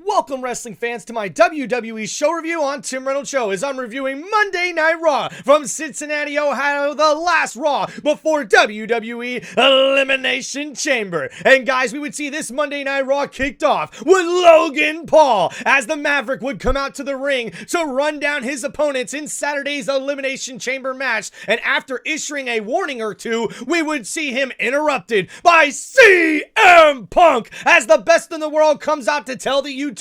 Welcome, wrestling fans, to my WWE Show review on Tim Reynolds Show, as I'm reviewing Monday Night Raw from Cincinnati, Ohio, the last Raw before WWE Elimination Chamber. And guys, we would see this Monday Night Raw kicked off with Logan Paul, as the Maverick would come out to the ring to run down his opponents in Saturday's Elimination Chamber match. And after issuing a warning or two, we would see him interrupted by CM Punk, as the best in the world comes out to tell the YouTuber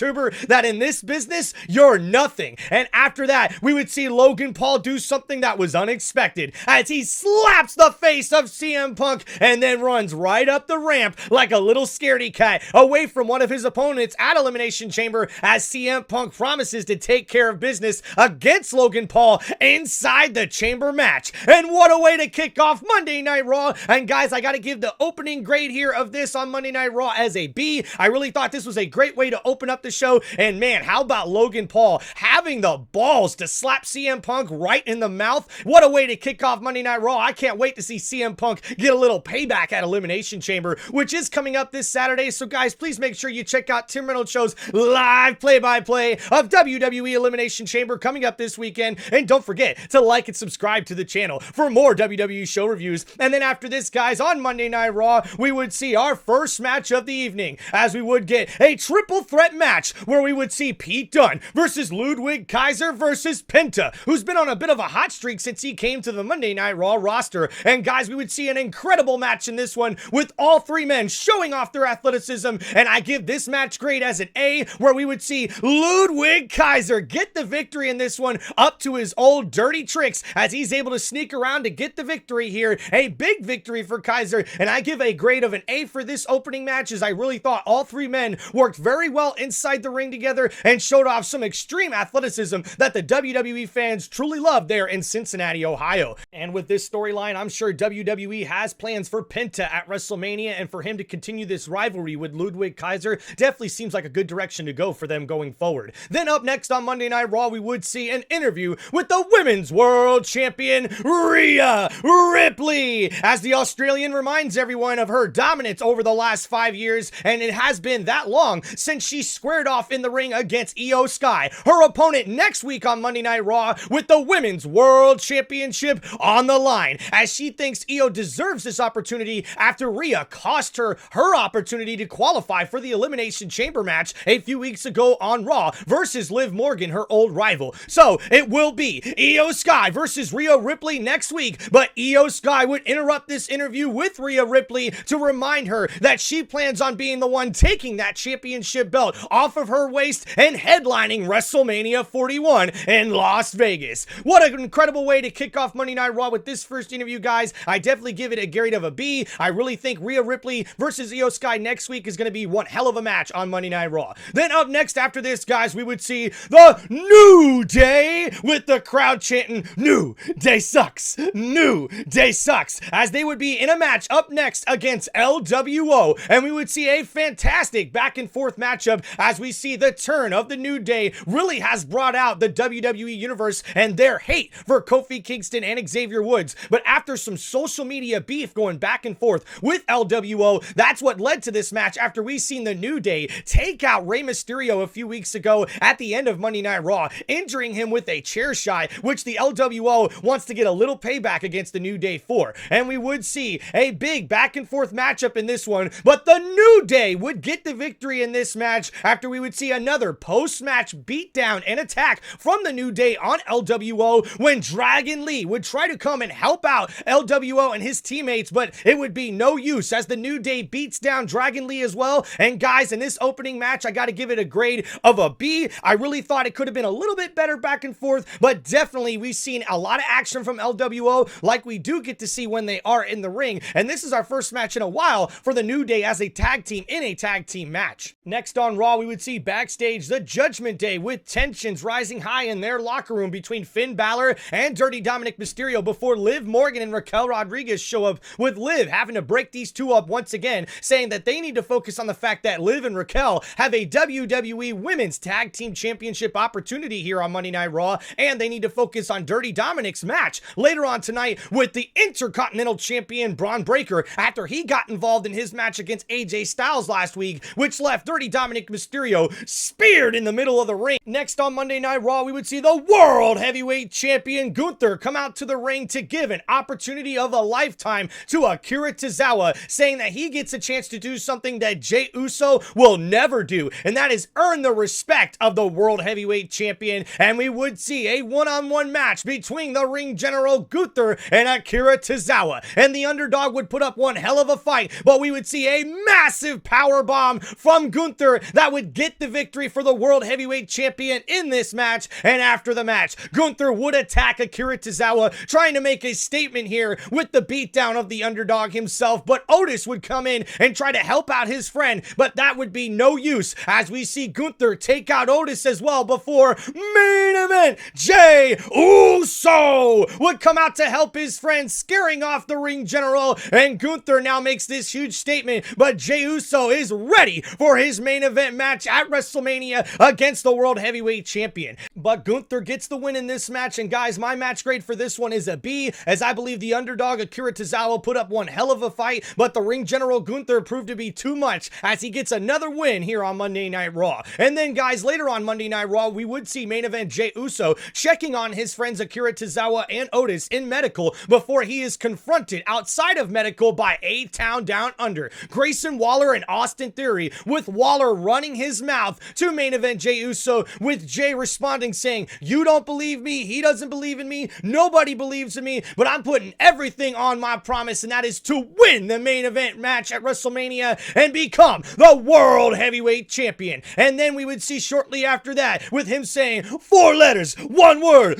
that in this business, you're nothing. And after that, we would see Logan Paul do something that was unexpected, as he slaps the face of CM Punk and then runs right up the ramp like a little scaredy cat away from one of his opponents at Elimination Chamber, as CM Punk promises to take care of business against Logan Paul inside the Chamber match. And what a way to kick off Monday Night Raw. And guys, I gotta give the opening grade here of this on Monday Night Raw as a B. I really thought this was a great way to open up the show. And man, how about Logan Paul having the balls to slap CM Punk right in the mouth? What a way to kick off Monday Night Raw. I can't wait to see CM Punk get a little payback at Elimination Chamber, which is coming up this Saturday. So guys, please make sure you check out Tim Reynolds Show's live play-by-play of WWE Elimination Chamber coming up this weekend. And don't forget to like and subscribe to the channel for more WWE Show reviews. And then after this, guys, on Monday Night Raw, we would see our first match of the evening, as we would get a triple threat match where we would see Pete Dunne versus Ludwig Kaiser versus Penta, who's been on a bit of a hot streak since he came to the Monday Night Raw roster. And guys, we would see an incredible match in this one with all three men showing off their athleticism. And I give this match grade as an A, where we would see Ludwig Kaiser get the victory in this one, up to his old dirty tricks, as he's able to sneak around to get the victory here. A big victory for Kaiser, and I give a grade of an A for this opening match, as I really thought all three men worked very well inside the ring together and showed off some extreme athleticism that the WWE fans truly love there in Cincinnati, Ohio. And with this storyline, I'm sure WWE has plans for Penta at WrestleMania, and for him to continue this rivalry with Ludwig Kaiser definitely seems like a good direction to go for them going forward. Then up next on Monday Night Raw, we would see an interview with the Women's World Champion Rhea Ripley, as the Australian reminds everyone of her dominance over the last 5 years, and it has been that long since she squared off in the ring against Io Sky, her opponent next week on Monday Night Raw, with the Women's World Championship on the line, as she thinks Io deserves this opportunity after Rhea cost her opportunity to qualify for the Elimination Chamber match a few weeks ago on Raw versus Liv Morgan, her old rival. So it will be Io Sky versus Rhea Ripley next week, but Io Sky would interrupt this interview with Rhea Ripley to remind her that she plans on being the one taking that championship belt off of her waist and headlining WrestleMania 41 in Las Vegas. What an incredible way to kick off Monday Night Raw with this first interview, guys. I definitely give it a grade of a B. I really think Rhea Ripley versus Io Sky next week is going to be one hell of a match on Monday Night Raw. Then up next after this, guys, we would see the New Day, with the crowd chanting, "New Day sucks, New Day sucks," as they would be in a match up next against LWO. And we would see a fantastic back and forth matchup, as we see the turn of the New Day really has brought out the WWE Universe and their hate for Kofi Kingston and Xavier Woods. But after some social media beef going back and forth with LWO, that's what led to this match, after we seen the New Day take out Rey Mysterio a few weeks ago at the end of Monday Night Raw, injuring him with a chair shot, which the LWO wants to get a little payback against the New Day for. And we would see a big back and forth matchup in this one, but the New Day would get the victory in this match, after we would see another post-match beatdown and attack from the New Day on LWO, when Dragon Lee would try to come and help out LWO and his teammates, but it would be no use, as the New Day beats down Dragon Lee as well. And guys, in this opening match, I got to give it a grade of a B. I really thought it could have been a little bit better back and forth, but definitely we've seen a lot of action from LWO, like we do get to see when they are in the ring. And this is our first match in a while for the New Day as a tag team in a tag team match. Next on Raw, we would see backstage the Judgment Day, with tensions rising high in their locker room between Finn Balor and Dirty Dominic Mysterio, before Liv Morgan and Raquel Rodriguez show up, with Liv having to break these two up once again, saying that they need to focus on the fact that Liv and Raquel have a WWE Women's Tag Team Championship opportunity here on Monday Night Raw, and they need to focus on Dirty Dominic's match later on tonight with the Intercontinental Champion Braun Breaker, after he got involved in his match against AJ Styles last week, which left Dirty Dominic Mysterio Mysterio speared in the middle of the ring. Next on Monday Night Raw, we would see the World Heavyweight Champion Gunther come out to the ring to give an opportunity of a lifetime to Akira Tozawa, saying that he gets a chance to do something that Jey Uso will never do, and that is earn the respect of the World Heavyweight Champion. And we would see a one-on-one match between the ring general Gunther and Akira Tozawa, and the underdog would put up one hell of a fight, but we would see a massive power bomb from Gunther that would get the victory for the World Heavyweight Champion in this match. And after the match, Gunther would attack Akira Tozawa, trying to make a statement here with the beatdown of the underdog himself, but Otis would come in and try to help out his friend, but that would be no use, as we see Gunther take out Otis as well before main event Jey Uso would come out to help his friend, scaring off the ring general, and Gunther now makes this huge statement, but Jey Uso is ready for his main event match at WrestleMania against the World Heavyweight Champion. But Gunther gets the win in this match, and guys, my match grade for this one is a B, as I believe the underdog Akira Tozawa put up one hell of a fight, but the ring general Gunther proved to be too much, as he gets another win here on Monday Night Raw. And then guys, later on Monday Night Raw, we would see main event Jey Uso checking on his friends Akira Tozawa and Otis in medical before he is confronted outside of medical by A-Town Down Under, Grayson Waller and Austin Theory, with Waller running his mouth to main event Jey Uso, with Jey responding saying, "You don't believe me, he doesn't believe in me, nobody believes in me, but I'm putting everything on my promise, and that is to win the main event match at WrestleMania and become the World Heavyweight Champion." And then we would see shortly after that with him saying 4 letters, 1 word,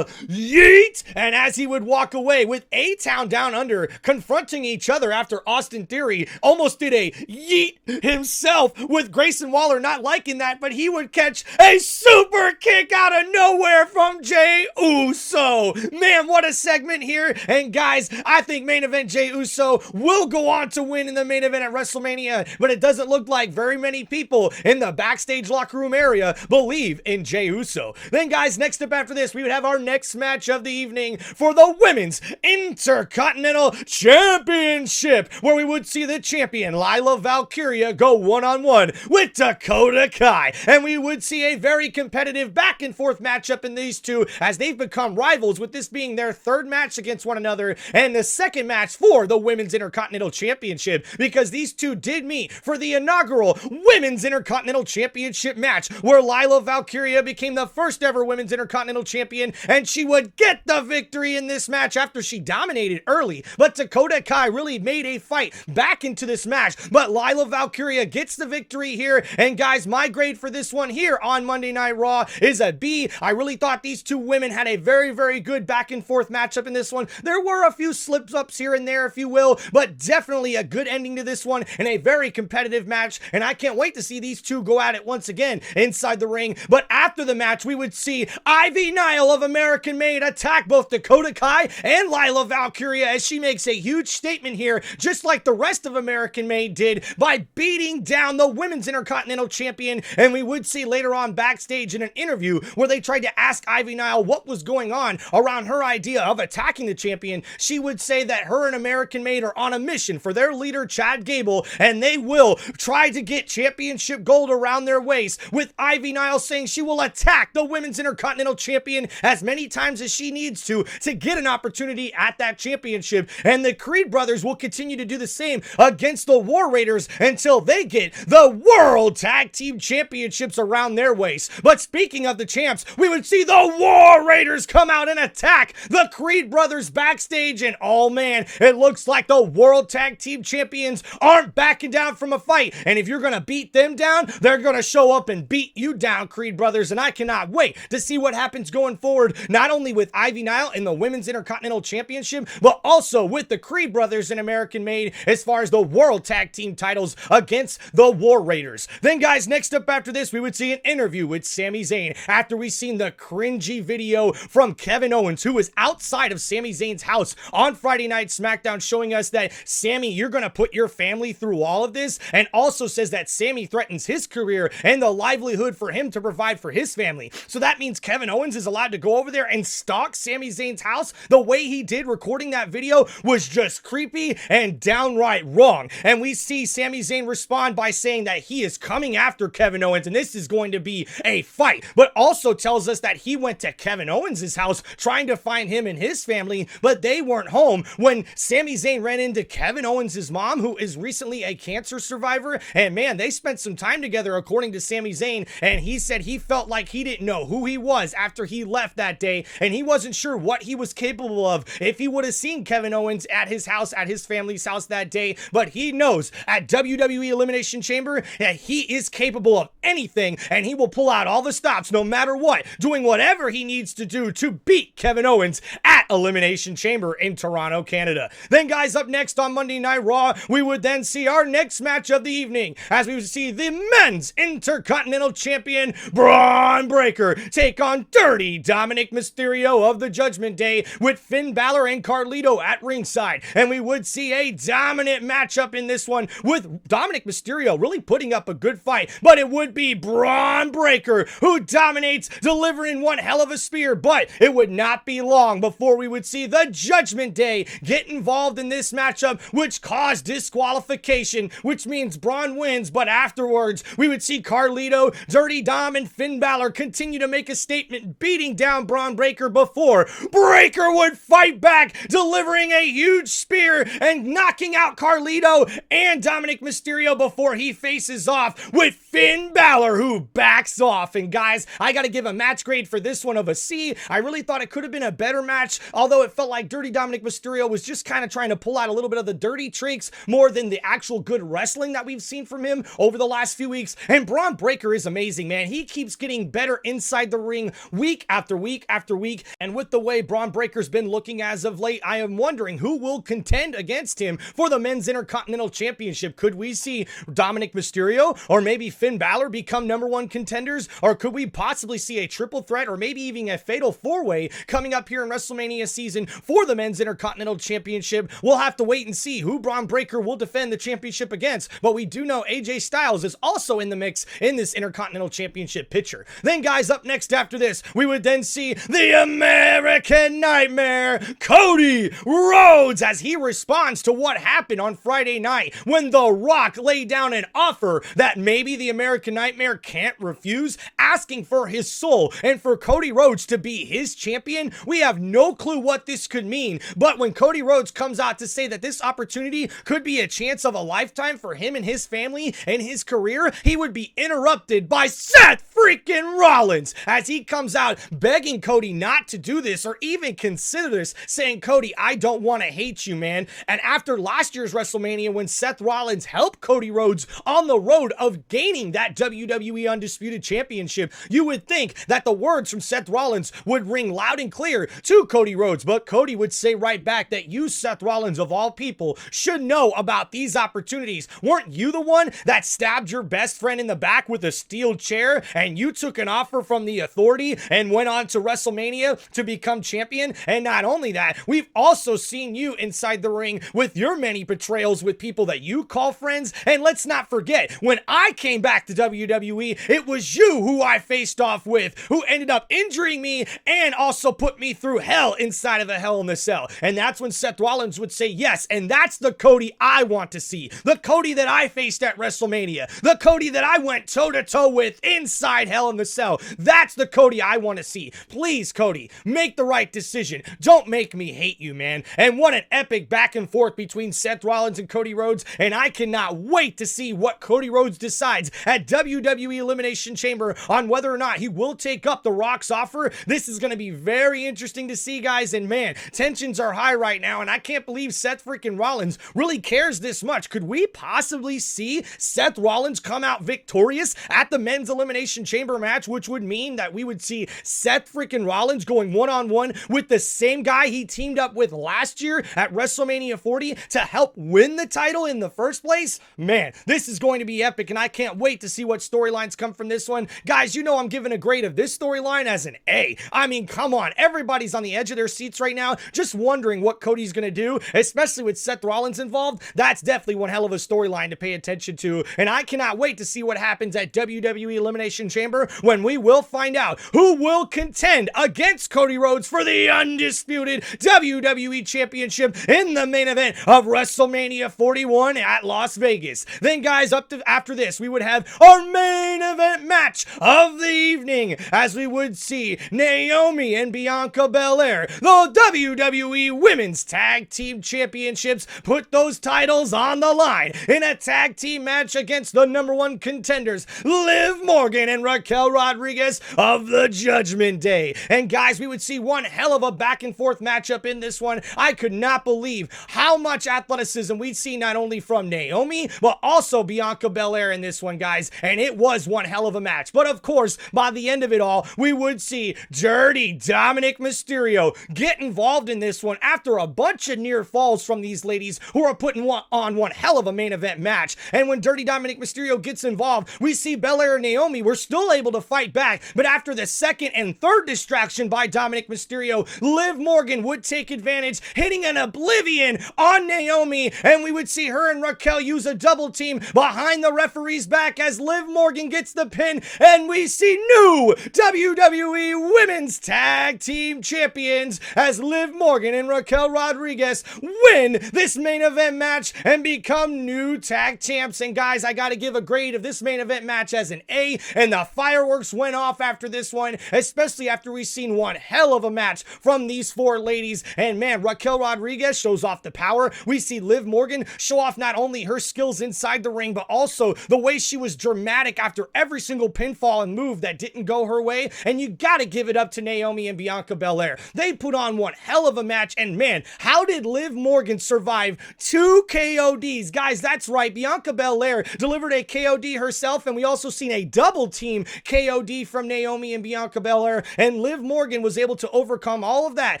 yeet, and as he would walk away with A-Town Down Under confronting each other after Austin Theory almost did a yeet himself, with Grayson Waller not liking that, but he would catch a super kick out of nowhere from Jey Uso. Man, what a segment here. And guys, I think main event Jey Uso will go on to win in the main event at WrestleMania, but it doesn't look like very many people in the backstage locker room area believe in Jey Uso. Then guys, next up after this, we would have our next match of the evening for the Women's Intercontinental Championship, where we would see the champion Lila Valkyria go one-on-one with Dakota Kai, and we would see a very competitive back and forth matchup in these two, as they've become rivals, with this being their third match against one another and the second match for the Women's Intercontinental Championship, because these two did meet for the inaugural Women's Intercontinental Championship match, where Lila Valkyria became the first ever Women's Intercontinental Champion, and she would get the victory in this match after she dominated early. But Dakota Kai really made a fight back into this match, but Lila Valkyria gets the victory here. And guys, my grade for this one here on Monday Night Raw is a B. I really thought these two women had a very, very good back and forth matchup in this one. There were a few slips-ups here and there, if you will, but definitely a good ending to this one and a very competitive match, and I can't wait to see these two go at it once again inside the ring. But after the match, we would see Ivy Nile of American Made attack both Dakota Kai and Lila Valkyria, as she makes a huge statement here, just like the rest of American Made did, by beating down the Women's Intercontinental Champion. And we would see later on backstage in an interview where they tried to ask Ivy Nile what was going on around her idea of attacking the champion. She would say that her and American Made are on a mission for their leader Chad Gable, and they will try to get championship gold around their waist, with Ivy Nile saying she will attack the Women's Intercontinental Champion as many times as she needs to get an opportunity at that championship. And the Creed brothers will continue to do the same against the War Raiders until they get the World Tag Team Championships around their waist. But speaking of the champs, we would see the War Raiders come out and attack the Creed brothers backstage, and oh man, it looks like the World Tag Team Champions aren't backing down from a fight, and if you're gonna beat them down, they're gonna show up and beat you down, Creed brothers. And I cannot wait to see what happens going forward, not only with Ivy Nile in the Women's Intercontinental Championship, but also with the Creed brothers and American Made as far as the World Tag Team titles against the War Raiders. Then guys, next up after this, we would see an interview with Sami Zayn, second after we seen the cringy video from Kevin Owens, who was outside of Sami Zayn's house on Friday Night SmackDown, showing us that, Sami, you're gonna put your family through all of this, and also says that Sami threatens his career and the livelihood for him to provide for his family. So that means Kevin Owens is allowed to go over there and stalk Sami Zayn's house the way he did. Recording that video was just creepy and downright wrong. And we see Sami Zayn respond by saying that he is coming after Kevin Owens and this is going to be a fight, but also tells us that he went to Kevin Owens' house trying to find him and his family, but they weren't home when Sami Zayn ran into Kevin Owens' mom, who is recently a cancer survivor. And man, they spent some time together, according to Sami Zayn, and he said he felt like he didn't know who he was after he left that day, and he wasn't sure what he was capable of if he would have seen Kevin Owens at his house, at his family's house that day. But he knows at WWE Elimination Chamber that he is capable of anything, and he will pull out all the stops no matter what, doing whatever he needs to do to beat Kevin Owens at Elimination Chamber in Toronto, Canada. Then, guys, up next on Monday Night Raw, we would then see our next match of the evening, as we would see the Men's Intercontinental Champion Braun Breaker take on Dirty Dominic Mysterio of the Judgment Day, with Finn Balor and Carlito at ringside. And we would see a dominant matchup in this one, with Dominic Mysterio really putting up a good fight, but it would be Braun Breaker who dominates, delivering one hell of a spear. But it would not be long before we would see the Judgment Day get involved in this matchup, which caused disqualification, which means Braun wins. But afterwards, we would see Carlito, Dirty Dom, and Finn Balor continue to make a statement, beating down Braun Breaker before Breaker would fight back, delivering a huge spear and knocking out Carlito and Dominic Mysterio before he faces off with Finn Balor, who backs off. And guys, I gotta give a match grade for this one of a C. I really thought it could have been a better match, although it felt like Dirty Dominic Mysterio was just kind of trying to pull out a little bit of the dirty tricks more than the actual good wrestling that we've seen from him over the last few weeks. And Braun Breaker is amazing, man. He keeps getting better inside the ring week after week after week. And with the way Braun Breaker's been looking as of late, I am wondering who will contend against him for the Men's Intercontinental Championship. Could we see Dominic Mysterio or maybe Finn Balor become #1 contenders? Or could we possibly see a triple threat or maybe even a fatal four-way coming up here in WrestleMania season for the Men's Intercontinental Championship? We'll have to wait and see who Braun Breaker will defend the championship against, but we do know AJ Styles is also in the mix in this Intercontinental Championship picture. Then, guys, up next after this, we would then see the American Nightmare, Cody Rhodes, as he responds to what happened on Friday night when The Rock laid down an offer that maybe the American Nightmare can't refuse, asking for his soul and for Cody Rhodes to be his champion. We have no clue what this could mean, but when Cody Rhodes comes out to say that this opportunity could be a chance of a lifetime for him and his family and his career, he would be interrupted by Seth freaking Rollins as he comes out begging Cody not to do this or even consider this, saying, Cody, I don't want to hate you, man. And after last year's WrestleMania, when Seth Rollins helped Cody Rhodes on the road of gaining that WWE Undisputed Championship, you would think that the words from Seth Rollins would ring loud and clear to Cody Rhodes, but Cody would say right back that you, Seth Rollins, of all people, should know about these opportunities. Weren't you the one that stabbed your best friend in the back with a steel chair, and you took an offer from the Authority and went on to WrestleMania to become champion? And not only that, we've also seen you inside the ring with your many betrayals with people that you call friends. And let's not forget, when I came back to WWE, it was you who I faced off with, who ended up injuring me and also put me through hell inside of a Hell in a Cell. And that's when Seth Rollins would say yes, and that's the Cody I want to see. The Cody that I faced at WrestleMania. The Cody that I went toe-to-toe with inside Hell in a Cell. That's the Cody I want to see. Please, Cody, make the right decision. Don't make me hate you, man. And what an epic back and forth between Seth Rollins and Cody Rhodes, and I cannot wait to see what Cody Rhodes decides at WWE Elimination Chamber on whether or not he will take up The Rock's offer. This is going to be very interesting to see, guys, and man, tensions are high right now, and I can't believe Seth freaking Rollins really cares this much. Could we possibly see Seth Rollins come out victorious at the Men's Elimination Chamber match, which would mean that we would see Seth freaking Rollins going one-on-one with the same guy he teamed up with last year at WrestleMania 40 to help win the title in the first place? Man, this is going to be epic, and I can't wait to see what storylines come from this one. Guys, guys, you know I'm giving a grade of this storyline as an A. I mean, come on. Everybody's on the edge of their seats right now, just wondering what Cody's going to do, especially with Seth Rollins involved. That's definitely one hell of a storyline to pay attention to, and I cannot wait to see what happens at WWE Elimination Chamber when we will find out who will contend against Cody Rhodes for the undisputed WWE Championship in the main event of WrestleMania 41 at Las Vegas. Then, guys, after this, we would have our main event match of the evening, as we would see Naomi and Bianca Belair, the WWE Women's Tag Team Championships, put those titles on the line in a tag team match against the #1 contenders, Liv Morgan and Raquel Rodriguez of the Judgment Day. And guys, we would see one hell of a back and forth matchup in this one. I could not believe how much athleticism we'd see not only from Naomi, but also Bianca Belair in this one, guys. And it was one hell of a match. But of course, by the end of it all, we would see Dirty Dominic Mysterio get involved in this one after a bunch of near falls from these ladies who are putting on one hell of a main event match. And when Dirty Dominic Mysterio gets involved, we see Belair and Naomi were still able to fight back, but after the second and third distraction by Dominic Mysterio, Liv Morgan would take advantage, hitting an oblivion on Naomi, and we would see her and Raquel use a double team behind the referee's back as Liv Morgan gets the pin, and we see new WWE Women's Tag Team Champions as Liv Morgan and Raquel Rodriguez win this main event match and become new tag champs. And guys, I gotta give a grade of this main event match as an A, and the fireworks went off after this one, especially after we've seen one hell of a match from these four ladies. And man, Raquel Rodriguez shows off the power. We see Liv Morgan show off not only her skills inside the ring, but also the way she was dramatic after every single pinfall and move that didn't go her way. And you gotta give it up to Naomi and Bianca Belair. They put on one hell of a match, and man, how did Liv Morgan survive 2 KODs? Guys, that's right, Bianca Belair delivered a KOD herself, and we also seen a double team KOD from Naomi and Bianca Belair, and Liv Morgan was able to overcome all of that,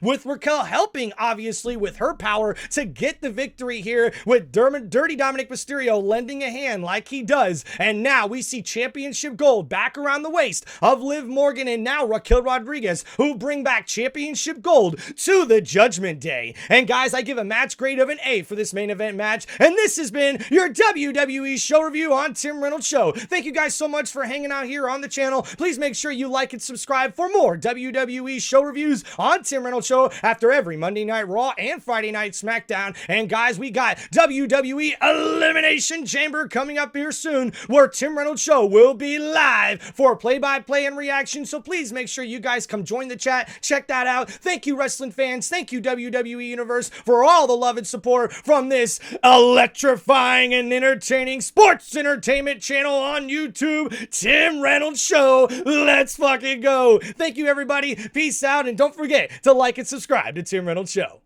with Raquel helping, obviously, with her power to get the victory here, with Dirty Dominic Mysterio lending a hand like he does. And now we see championship gold back around the waist of Liv Morgan and now Raquel Rodriguez, who bring back championship gold to the Judgment Day. And guys, I give a match grade of an A for this main event match, and this has been your WWE Show review on Tim Reynolds Show. Thank you guys so much for hanging out here on the channel. Please make sure you like and subscribe for more WWE Show reviews on Tim Reynolds Show after every Monday Night Raw and Friday Night SmackDown. And guys, we got WWE Elimination Chamber coming up here soon, where Tim Reynolds Show will be live for play-by-play and reaction. So please make sure you guys come join the chat. Check that out. Thank you, wrestling fans. Thank you, WWE Universe, for all the love and support from this electrifying and entertaining sports entertainment channel on YouTube, Tim Reynolds Show. Let's fucking go. Thank you, everybody. Peace out, and don't forget to like and subscribe to Tim Reynolds Show.